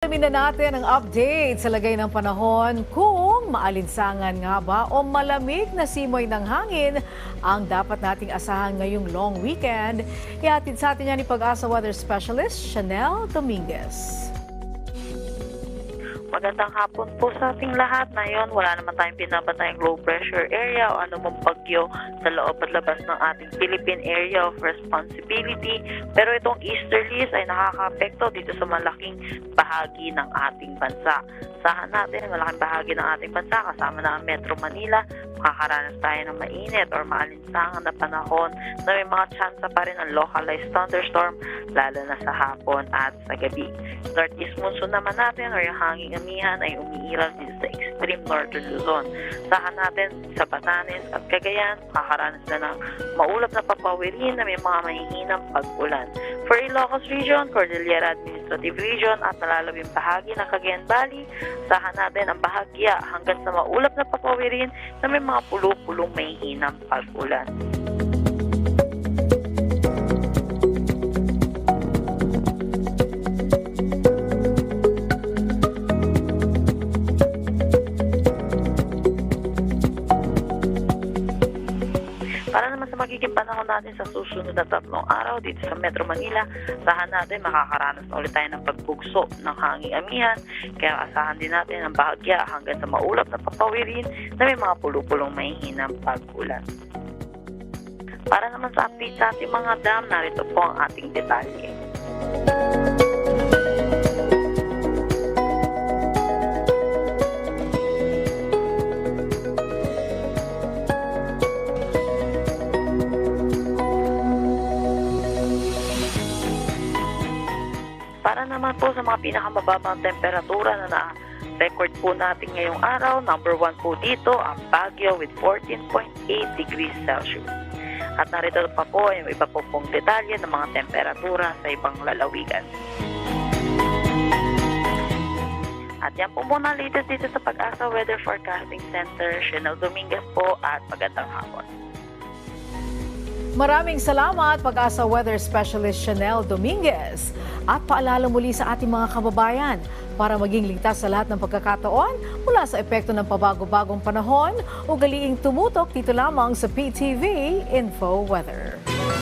Alamin na natin ang update sa lagay ng panahon kung maalinsangan nga ba o malamig na simoy ng hangin ang dapat nating asahan ngayong long weekend. Ihatid sa atin yan ni Pag-asa Weather Specialist Chanel Dominguez. Magandang hapon po sa ating lahat. Ngayon, wala naman tayong pinapatayang low pressure area o anumang bagyo sa loob at labas ng ating Philippine Area of Responsibility. Pero itong easterlies ay nakaka-apekto dito sa malaking bahagi ng ating bansa. Sahan natin, malaking bahagi ng ating bansa kasama na ang Metro Manila. Makakaranas tayo ng mainit or maalinsangan na panahon na may mga tsansa pa rin ng localized thunderstorm lalo na sa hapon at sa gabi. Northeast monsoon naman natin or yung hanging amihan ay umiiral dito sa extreme northern Luzon. Sahan natin sa Batanes at Cagayan, makakaranas na ng maulap na papawirin na may mga mahihinang pag-ulan. For Ilocos Region, Cordillera Administrative Region at nalalabing bahagi ng Cagayan Valley, sahan natin ang bahagya hanggang sa maulap na papawirin na may mga pulo-pulong mahihinang pag-ulan. Para naman sa magiging panahon natin sa susunod na 3 araw dito sa Metro Manila, asahan natin makakaranas na ulit tayo ng pagbugso ng hanging amihan. Kaya asahan din natin ang bahagya hanggang sa maulap na papawirin na may mga pulo-pulong mahihinang pag-ulan. Para naman sa update sa ating mga dam, narito po ang ating detalye. Para naman po sa mga pinakamababang temperatura na na-record po natin ngayong araw, number 1 po dito ang Baguio with 14.8 degrees Celsius. At narito pa po yung iba po pong detalye ng mga temperatura sa ibang lalawigan. At yan po muna latest dito sa Pag-asa Weather Forecasting Center. Chanel Dominguez po at magandang hapon. Maraming salamat, Pag-asa Weather Specialist Chanel Dominguez. At paalala muli sa ating mga kababayan, para maging ligtas sa lahat ng pagkakataon mula sa epekto ng pabago-bagong panahon, ugaliing tumutok dito lamang sa PTV Info Weather.